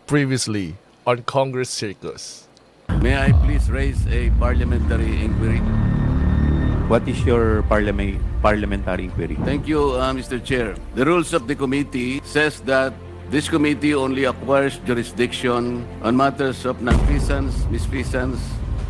Previously on Congress Circus. May I please raise a parliamentary inquiry? What is your parliamentary inquiry? Thank you, Mr. Chair. The rules of the committee says that this committee only acquires jurisdiction on matters of nonfeasance, misfeasance,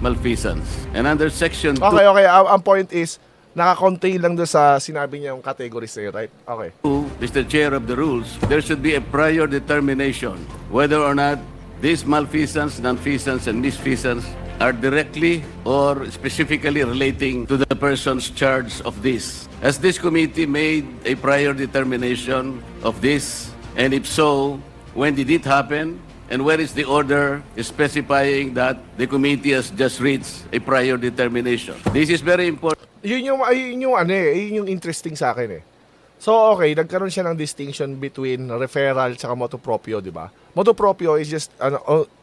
malfeasance. And under Section 2, Okay. Ang point is, naka-contain lang doon sa sinabi niya yung categories eh, right? Okay. Mr. Chair of the rules, there should be a prior determination whether or not these malfeasance, nonfeasance, and misfeasance are directly or specifically relating to the persons charged of this. Has this committee made a prior determination of this? And if so, when did it happen? And where is the order specifying that the committee has just reached a prior determination? This is very important. Yun yung interesting sa akin eh. So okay, nagkaroon siya ng distinction between referral at Motu Proprio, di ba? Motu Proprio is just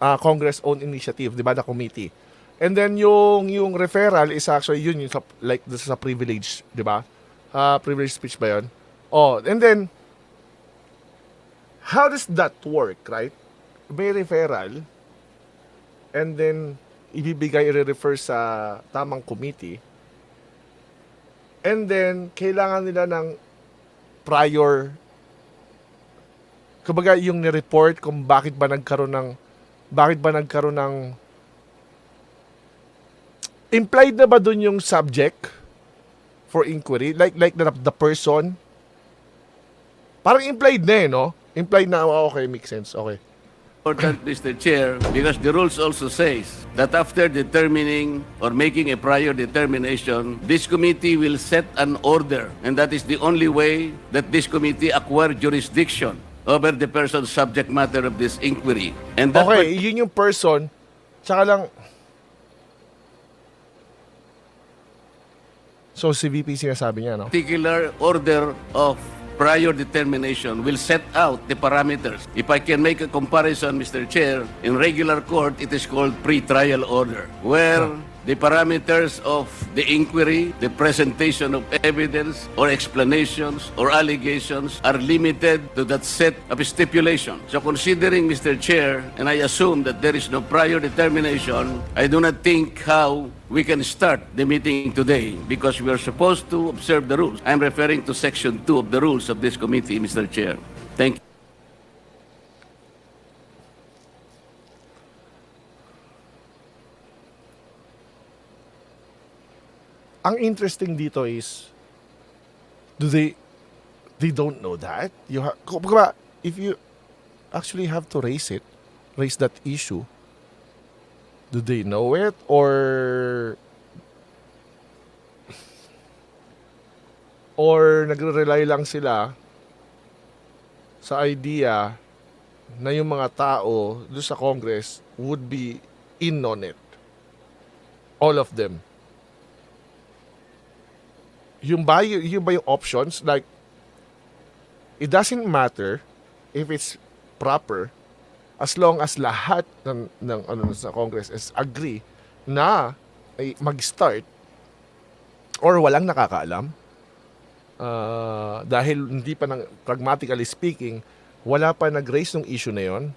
Congress own initiative, di ba, the committee. And then yung referral is actually yun yung like this is a privilege, di ba? Privilege speech ba yun? Oh, and then how does that work, right? May referral and then ibibigay, i-refer sa tamang committee. And then kailangan nila ng prior, kumbaga yung ni-report kung bakit ba nagkaroon ng implied na ba dun yung subject for inquiry, like the person, parang implied na eh, no? Implied na, okay, makes sense, okay. Important, Mr. Chair, because the rules also says that after determining or making a prior determination, this committee will set an order, and that is the only way that this committee acquire jurisdiction over the person's subject matter of this inquiry. And that Okay, yun yung person, tsaka lang, so si VP sinasabi niya, no? particular order of prior determination will set out the parameters. If I can make a comparison, Mr. Chair, in regular court, it is called pre-trial order, where the parameters of the inquiry, the presentation of evidence or explanations or allegations are limited to that set of stipulations. So considering, Mr. Chair, and I assume that there is no prior determination, I do not think how we can start the meeting today because we are supposed to observe the rules. I'm referring to Section 2 of the rules of this committee, Mr. Chair. Thank you. Ang interesting dito is, they don't know that? Kumbaga, if you actually have to raise that issue, do they know it? Or nagre-rely lang sila sa idea na yung mga tao doon sa Congress would be in on it. All of them. Yung ba yung options, like, it doesn't matter if it's proper as long as lahat ng sa Congress is agree na ay mag-start or walang nakakaalam dahil hindi pa pragmatically speaking, wala pa nag-raise ng issue na yon,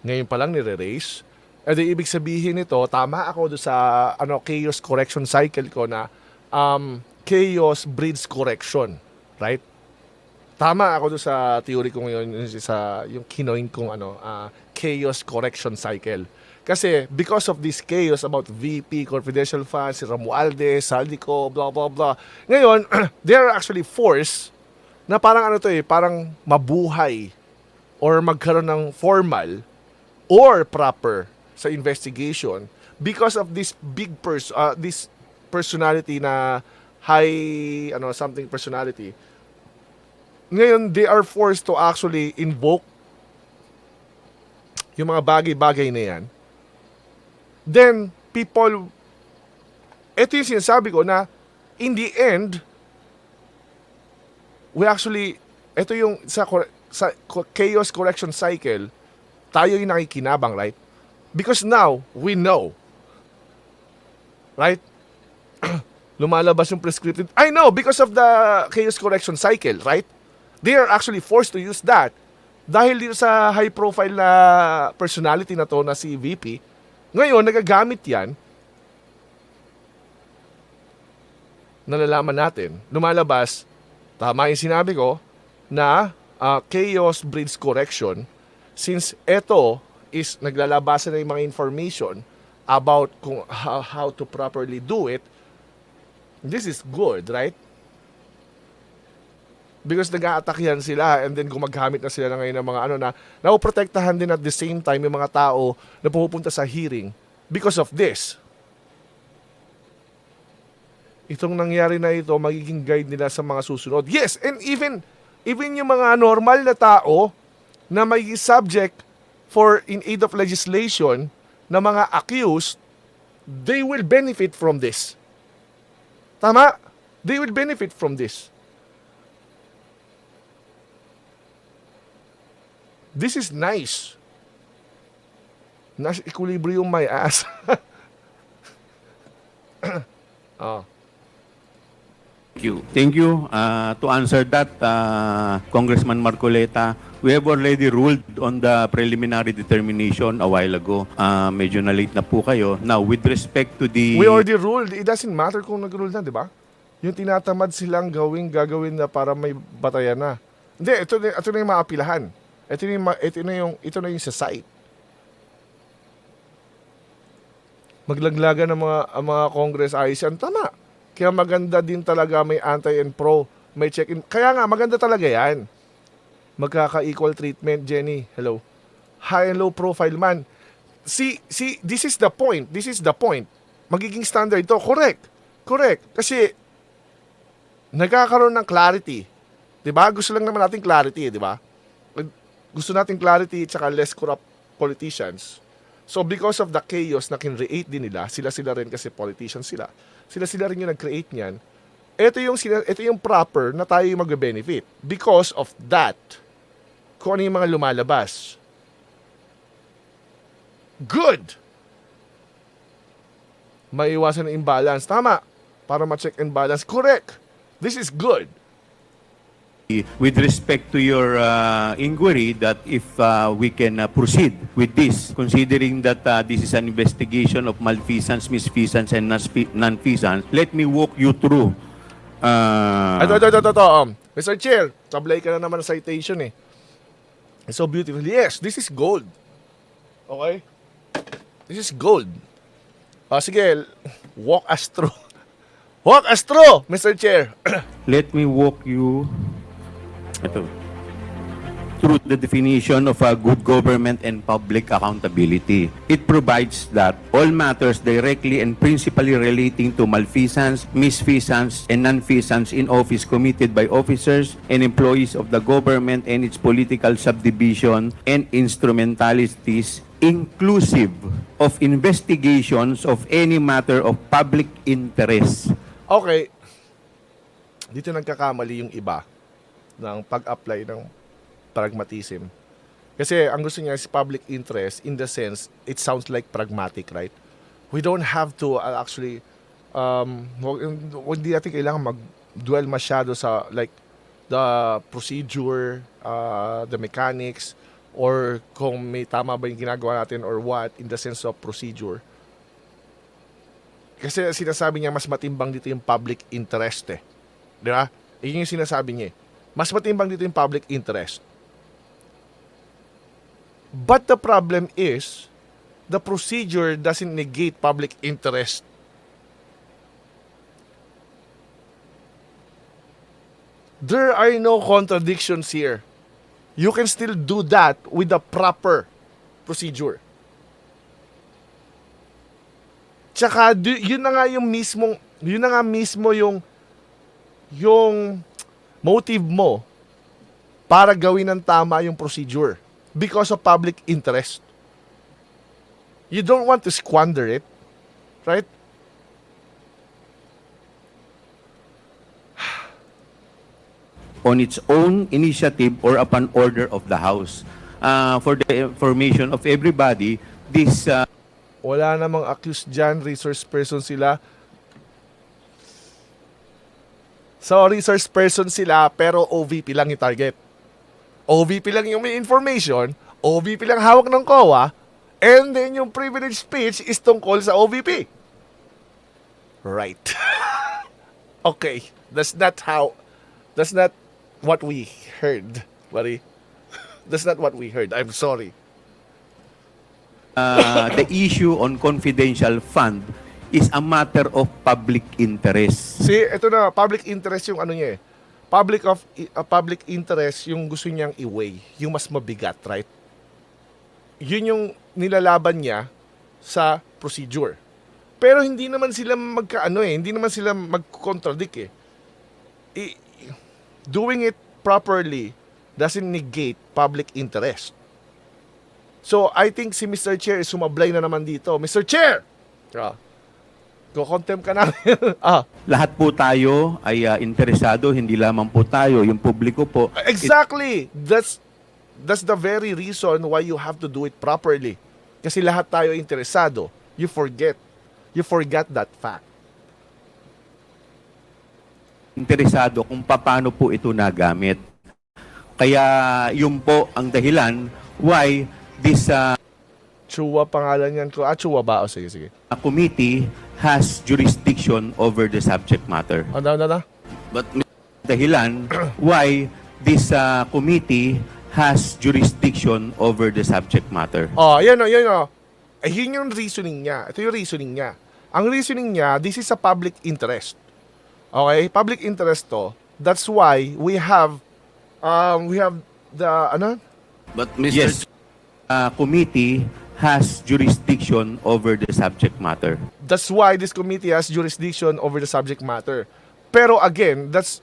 ngayon pa lang nire-raise. Ibig sabihin nito, tama ako do sa chaos correction cycle ko na chaos breeds correction, right? Tama ako doon sa theory ko ngayon, sa yung kinoin kong chaos correction cycle. Kasi because of this chaos about VP, confidential funds, si Romualdez, Saldico, blah blah blah. Ngayon, they are actually forced na parang parang mabuhay or magkaroon ng formal or proper sa investigation because of this this personality na high something personality. Ngayon, they are forced to actually invoke yung mga bagay-bagay na yan. Then, people, ito yung sinasabi ko na, in the end, we actually, ito yung sa chaos correction cycle, tayo yung nakikinabang, right? Because now, we know. Right? Lumalabas yung prescripted. I know, because of the chaos correction cycle, right? They are actually forced to use that Dahil dito sa high profile na personality na to na si VP, ngayon nagagamit yan, nalalaman natin, lumalabas, tama yung sinabi ko, na chaos breeds correction, since ito is naglalabasan na yung mga information about kung how to properly do it. This is good, right? Because nag-a-attack yan sila, and then gumagamit na sila na ngayon ng mga na napoprotektahan din at the same time yung mga tao na pumupunta sa hearing because of this. Itong nangyari na ito, magiging guide nila sa mga susunod. Yes, and even yung mga normal na tao na may subject for in aid of legislation na mga accused, they will benefit from this. Tama? They will benefit from this. This is nice. Nasa equilibrium my ass. Oh. Thank you. To answer that, Congressman Marcoleta, we have already ruled on the preliminary determination a while ago. Medyo na-late na po kayo. Now, with respect to the... We already ruled. It doesn't matter kung nag-rule na, di ba? Yung tinatamad silang gagawin na para may batayan na. Hindi, ito na yung maapilahan. Ito na yung sa site. Maglaglagan ng mga Congress ayos yan. Tama. Kaya maganda din talaga may anti and pro. May check-in. Kaya nga, maganda talaga yan. Magkaka-equal treatment, Jenny. Hello. High and low profile man. See, this is the point. This is the point. Magiging standard ito. Correct. Kasi, nagkakaroon ng clarity. Diba? Gusto lang naman natin clarity, diba? Gusto natin clarity at saka less corrupt politicians. So because of the chaos na kinreate din nila, sila rin kasi politicians sila. Sila rin yung nag-create niyan. Ito yung proper na tayo yung mag-benefit. Because of that, kung ano yung mga lumalabas. Good! Maiwasan ng imbalance. Tama. Para ma-check and balance. Correct. This is good. With respect to your inquiry, that if we can proceed with this, considering that this is an investigation of malfeasance, misfeasance, and non-feasance, let me walk you through. Mr. Chair, tablay ka na naman ng citation eh. So beautiful. Yes, this is gold. Okay? This is gold. Sige, walk us through. Walk us through, Mr. Chair. Let me walk you through the definition of a good government and public accountability. It provides that all matters directly and principally relating to malfeasance, misfeasance, and nonfeasance in office committed by officers and employees of the government and its political subdivision and instrumentalities, inclusive of investigations of any matter of public interest. Okay. Dito nagkakamali yung iba ng pag-apply ng pragmatism. Kasi ang gusto niya is public interest in the sense, it sounds like pragmatic, right? We don't have to actually, hindi natin kailangan mag-dwell masyado sa like the procedure, the mechanics, or kung may tama ba yung ginagawa natin or what in the sense of procedure. Kasi sinasabi niya mas matimbang dito yung public interest eh. Di ba? Iyon yung sinasabi niya eh. Mas matimbang dito yung public interest. But the problem is, the procedure doesn't negate public interest. There are no contradictions here. You can still do that with the proper procedure. Tsaka, yun na nga mismo yung motive mo para gawin ng tama yung procedure because of public interest. You don't want to squander it, right? On its own initiative or upon order of the House. For the information of everybody, this... Wala namang accused dyan, resource person sila. So, resource person sila, pero OVP lang yung target. OVP lang yung may information, OVP lang hawak ng COA, and then yung privilege speech is tungkol sa OVP. Right. Okay. That's not what we heard, buddy. That's not what we heard. I'm sorry. The issue on confidential fund is a matter of public interest. See, ito na, public interest yung ano niya eh. Public interest yung gusto niyang i-weigh, yung mas mabigat, right? Yun yung nilalaban niya sa procedure. Pero hindi naman sila hindi naman sila mag-contradict eh. Doing it properly doesn't negate public interest. So, I think si Mr. Chair is sumablay na naman dito. Mr. Chair! Ko-contempt ka namin. Lahat po tayo ay interesado, hindi lamang po tayo, yung publiko po. Exactly! That's the very reason why you have to do it properly. Kasi lahat tayo interesado. You forget that fact. Interesado kung paano po ito nagamit. Kaya yun po ang dahilan why this Chua pangalan yan ko. Chua ba? O sige. committee has jurisdiction over the subject matter. Ano? But Dahilan why this committee has jurisdiction over the subject matter. Yan o. Yun yung reasoning niya. Ito yung reasoning niya. Ang reasoning niya, this is a public interest. Okay? Public interest to. That's why we have the, but Mr. Yes, committee has jurisdiction over the subject matter. That's why this committee has jurisdiction over the subject matter. Pero again, that's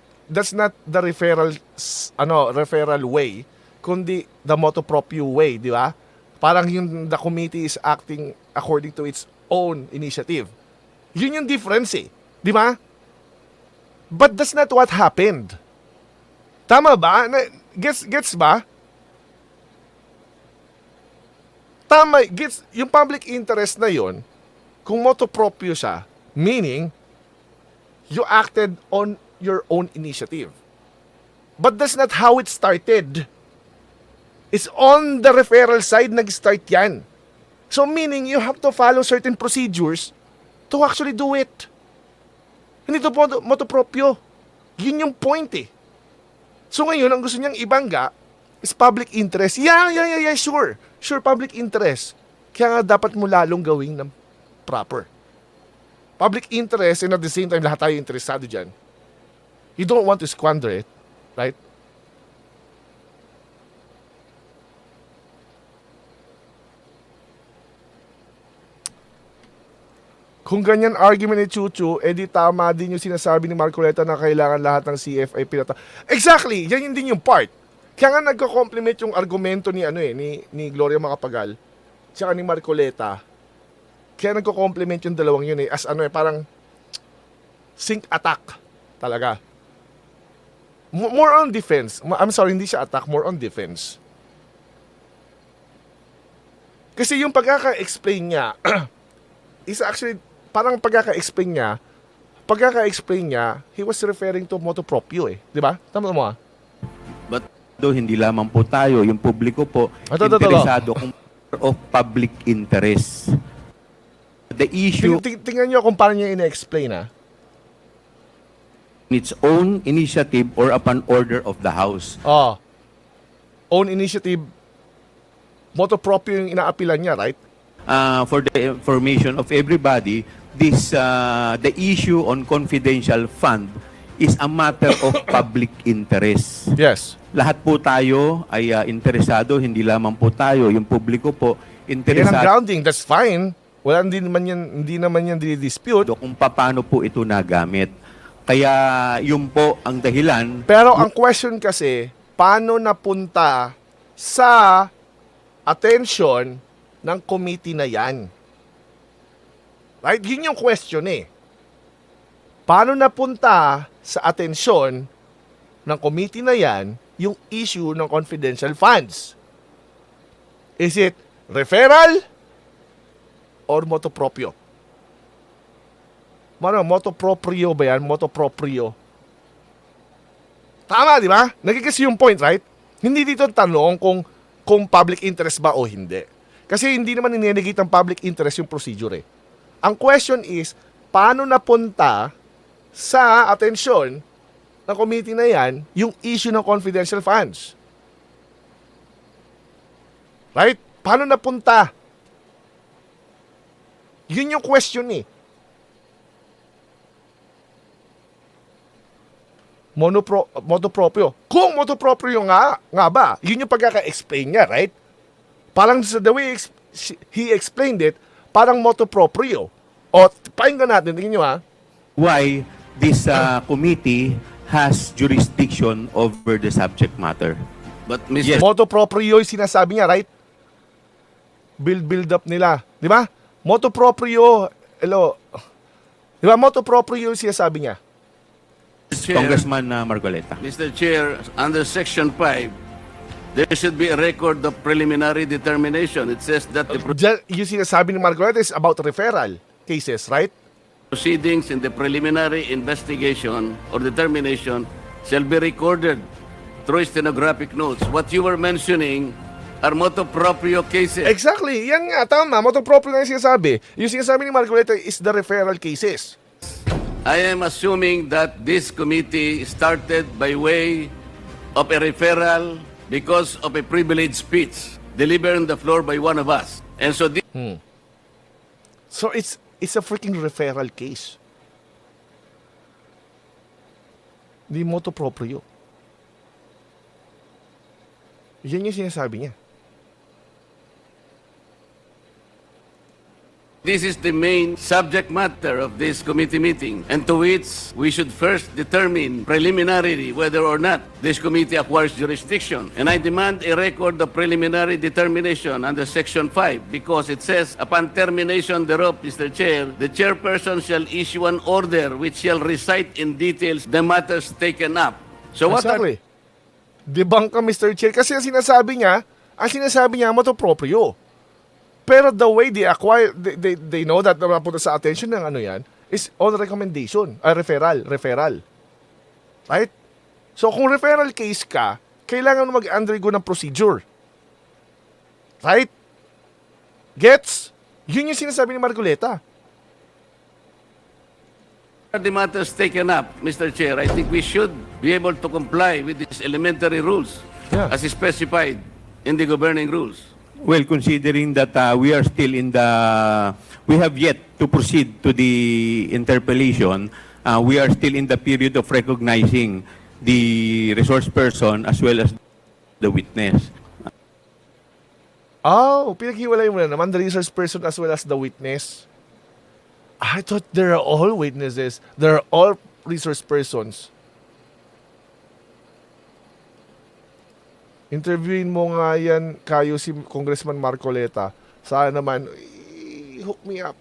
not the referral way, kundi the Motu Proprio way, di ba? Parang the committee is acting according to its own initiative. Yun yung difference eh, di ba? But that's not what happened. Tama ba? Gets ba? Tama, gets, yung public interest na yon, kung Motu Proprio siya, meaning, you acted on your own initiative. But that's not how it started. It's on the referral side nag-start yan. So meaning, you have to follow certain procedures to actually do it. Hindi to Motu Proprio. Yun yung point eh. So ngayon, ang gusto niyang ibangga is public interest. Yeah, sure. Sure, public interest. Kaya nga dapat mo lalong gawing ng proper. Public interest and at the same time, lahat tayo interesado dyan. You don't want to squander it, right? Kung ganyan argument ni Chuchu, edi tama din yung sinasabi ni Marcoleta na kailangan lahat ng CFA pinata. Exactly! Yan din yung part. Kaya nga nagko-compliment yung argumento ni ni Gloria Macapagal tsaka ni Marcoleta. Kaya nagko-compliment yung dalawang yun as parang sync attack talaga. More on defense. I'm sorry, hindi siya attack, more on defense. Kasi yung pagkaka-explain niya is actually parang pagkaka-explain niya, he was referring to Motu Proprio eh. Di ba? Tama mo ah? But Hindi lamang po tayo, yung publiko po, interesado kung of public interest. The issue Tingnan nyo kung paano niya ina-explain ah. its own initiative or upon order of the House. Own initiative, Motu Proprio yung inaapilan niya, right? For the information of everybody, the issue on confidential fund is a matter of public interest. Yes. Lahat po tayo ay interesado, hindi lamang po tayo, yung publiko po, Yan ang interesado grounding, that's fine. Hindi naman yan dispute. kung paano po ito nagamit. Kaya yun po ang dahilan. Pero ang question kasi, paano napunta sa attention ng committee na yan? Right? Yun yung question eh. Paano napunta sa atensyon ng committee na yan yung issue ng confidential funds? Is it referral or Motu Proprio? Motu Proprio ba yan? Motu Proprio. Tama, di ba? Nagigis yung point, right? Hindi dito tanong kung public interest ba o hindi. Kasi hindi naman ninenegate ang public interest yung procedure eh. Ang question is, paano napunta sa atensyon ng committee na yan yung issue ng confidential funds? Right? Paano napunta? Yun yung question eh. Motu Proprio. Kung Motu Proprio nga ba, yun yung pagkaka-explain niya, right? Parang sa the way he explained it, parang Motu Proprio. O, pakinggan natin, tingin nyo ha. Why this committee has jurisdiction over the subject matter. But Mr. Motu Proprio yung sinasabi niya, right? Build up nila. Di ba? Motu Proprio, hello. Di ba? Motu Proprio yung sinasabi niya. Chair, Congressman Marcoleta. Mr. Chair, under Section 5, there should be a record of preliminary determination. It says that the Yung sinasabi ni Marcoleta is about referral cases, right? proceedings in the preliminary investigation or determination shall be recorded through stenographic notes. What you were mentioning are motu proprio cases. Exactly. Yan nga, tama. Motu Proprio na yung sinasabi. Yung sinasabi ni Marcoleta is the referral cases. I am assuming that this committee started by way of a referral because of a privileged speech delivered on the floor by one of us. And so this So it's a freaking referral case. Di Motu Proprio. Yan yung sinasabi niya. This is the main subject matter of this committee meeting, and to which we should first determine preliminarily whether or not this committee acquires jurisdiction. And I demand a record of preliminary determination under Section 5, because it says, upon termination thereof, Mr. Chair, the chairperson shall issue an order which shall recite in details the matters taken up. So what are Exactly. Debunk ka, Mr. Chair. Kasi ang sinasabi niya, Motu Proprio. Pero the way they acquire, they know that napunta sa attention ng ano yan, is on recommendation, referral. Right? So kung referral case ka, kailangan mo mag-undergo ng procedure. Right? Gets? Yun yung sinasabi ni Marcoleta. the matters taken up, Mr. Chair? I think we should be able to comply with these elementary rules as specified in the governing rules. Well, considering that we are still we have yet to proceed to the interpellation, we are still in the period of recognizing the resource person as well as the witness. Oh, pinaghiwalay mo na naman the resource person as well as the witness. I thought they're all witnesses. They're all resource persons. Interviewin mo nga yan kayo si Congressman Marcoleta. Sana naman, hook me up.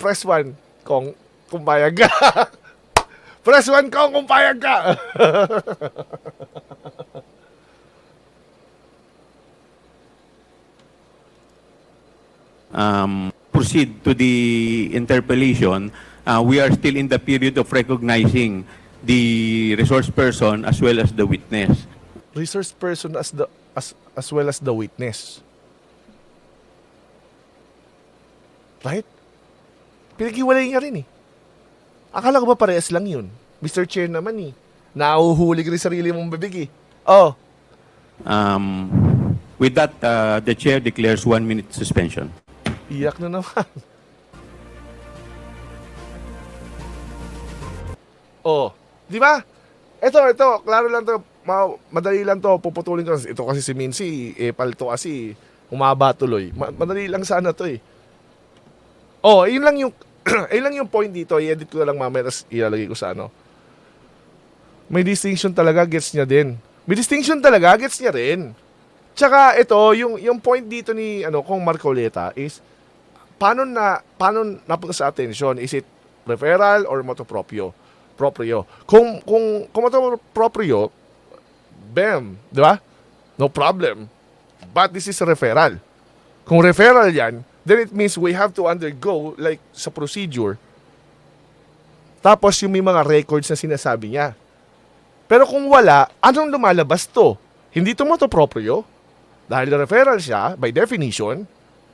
Press 1, Cong, kung payag ka. Press 1, Cong, kung payag ka. Proceed to the interpellation, we are still in the period of recognizing the resource person as well as the witness. Resource person as well as the witness. Right? Pinaghiwalay niya rin eh. Akala ko ba parehas lang yun? Mr. Chair naman eh. Nauhuli ka rin sarili mong bibig eh. Oh. With that, the chair declares 1 minute suspension. Iyak na naman. Oh. Di ba? Ito, klaro lang to. Madali lang to, puputulin ko. Ito kasi si Mincy, palto kasi, humaba tuloy. Madali lang sana to eh. Oh, yun lang yung, yun lang yung point dito. I-edit ko na lang mamaya, tapos ilalagay ko sa ano. May distinction talaga, gets niya din. May distinction talaga, gets niya rin. Tsaka ito, yung point dito ni Kong Marcoleta is, paano napunta sa attention? Is it referral or motu proprio? Kung motu proprio, bam, di ba? No problem. But this is a referral. Kung referral yan, then it means we have to undergo, like sa procedure, tapos yung may mga records na sinasabi niya. Pero kung wala, anong lumalabas to? Hindi ito motu proprio. Dahil referral siya, by definition,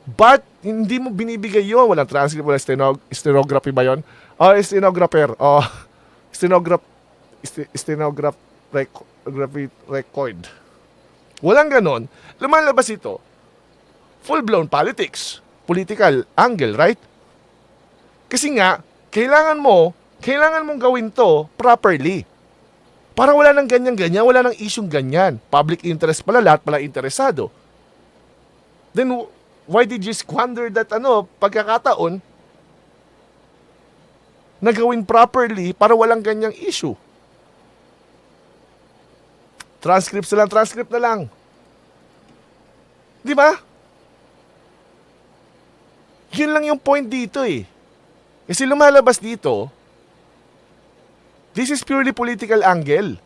but hindi mo binibigay yun. Walang transcript, walang stenography ba yun? O, stenographer. O, stenograph record. Walang ganon. Lumalabas ito, full-blown politics. Political angle, right? Kasi nga, kailangan mong gawin to properly. Para wala nang ganyan-ganyan, wala nang isyong ganyan. Public interest pala, lahat pala interesado. Then, why did you squander that pagkakataon na gawin properly para walang ganyang issue? Transcript na lang. Di ba? Yun lang yung point dito eh. Kasi lumalabas dito, this is purely political angle.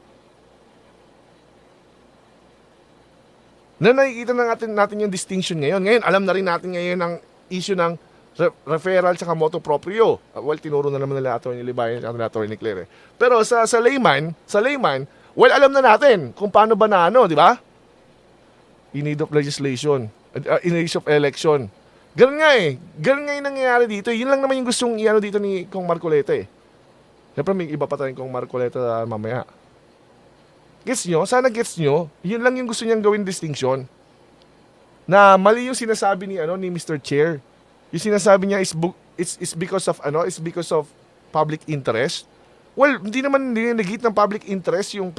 Na nakikita na natin yung distinction ngayon. Ngayon, alam na rin natin ngayon ang issue ng referral sa motu proprio. Well, tinuro na naman nila Atty. Libayan at Atty. Claire. Pero sa layman, well, alam na natin kung paano ba na di ba? In need of legislation, in need of election. Ganun nga eh. Ganun nga yung nangyayari dito. Yun lang naman yung gustong dito ni Cong Marcoleta eh. Siyempre may iba pa tayong Cong Marcoleta mamaya. Gets nyo? Sana gets nyo. Yun lang yung gusto niyang gawin distinction. Na mali yung sinasabi ni Mr. Chair. Yung sinasabi niya is because of public interest. Well, hindi naman negate ng public interest yung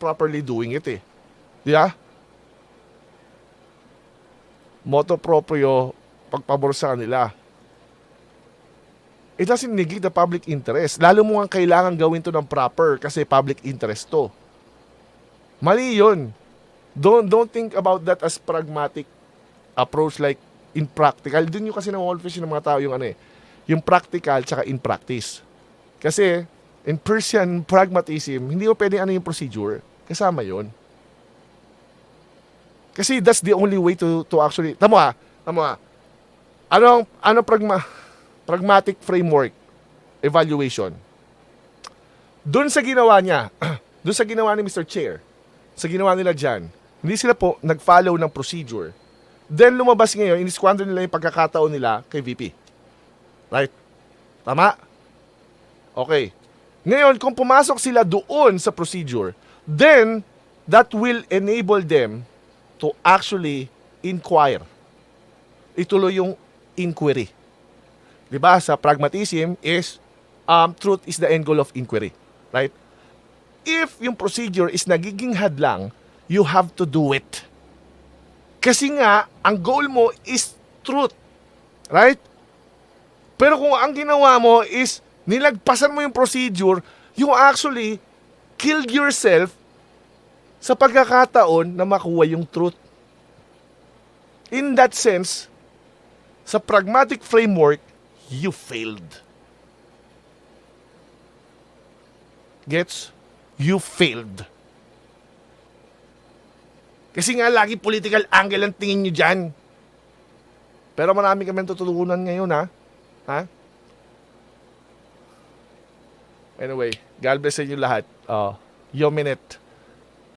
properly doing it eh. Di ba? Motu proprio pagpabor sa kanila. It doesn't negate the public interest. Lalo mo nga kailangan gawin to ng proper kasi public interest to. Mali yun. Don't think about that as pragmatic approach like in practical. Dun yung kasi na-wolfish ng mga tao yung practical tsaka in practice. Kasi in Persian pragmatism, hindi mo pwede yung procedure. Kasama yun. Kasi that's the only way to actually... Tamo ha. Pragmatic framework evaluation. Doon sa ginawa niya, doon sa ginawa ni Mr. Chair, sa ginawa nila dyan, hindi sila po nag-follow ng procedure. Then lumabas ngayon, in-squander nila yung pagkakataon nila kay VP. Right? Tama? Okay. Ngayon, kung pumasok sila doon sa procedure, then that will enable them to actually inquire. Ituloy yung inquiry. Diba? Sa pragmatism is truth is the end goal of inquiry. Right? If yung procedure is nagiging hadlang, you have to do it. Kasi nga, ang goal mo is truth. Right? Pero kung ang ginawa mo is nilagpasan mo yung procedure, you actually killed yourself sa pagkakataon na makuha yung truth. In that sense, sa pragmatic framework, you failed. Gets? You failed. Kasi nga lagi political angle ang tingin nyo dyan. Pero marami kami tututunan ngayon ha. Anyway, God bless sa inyo lahat. Yo minute.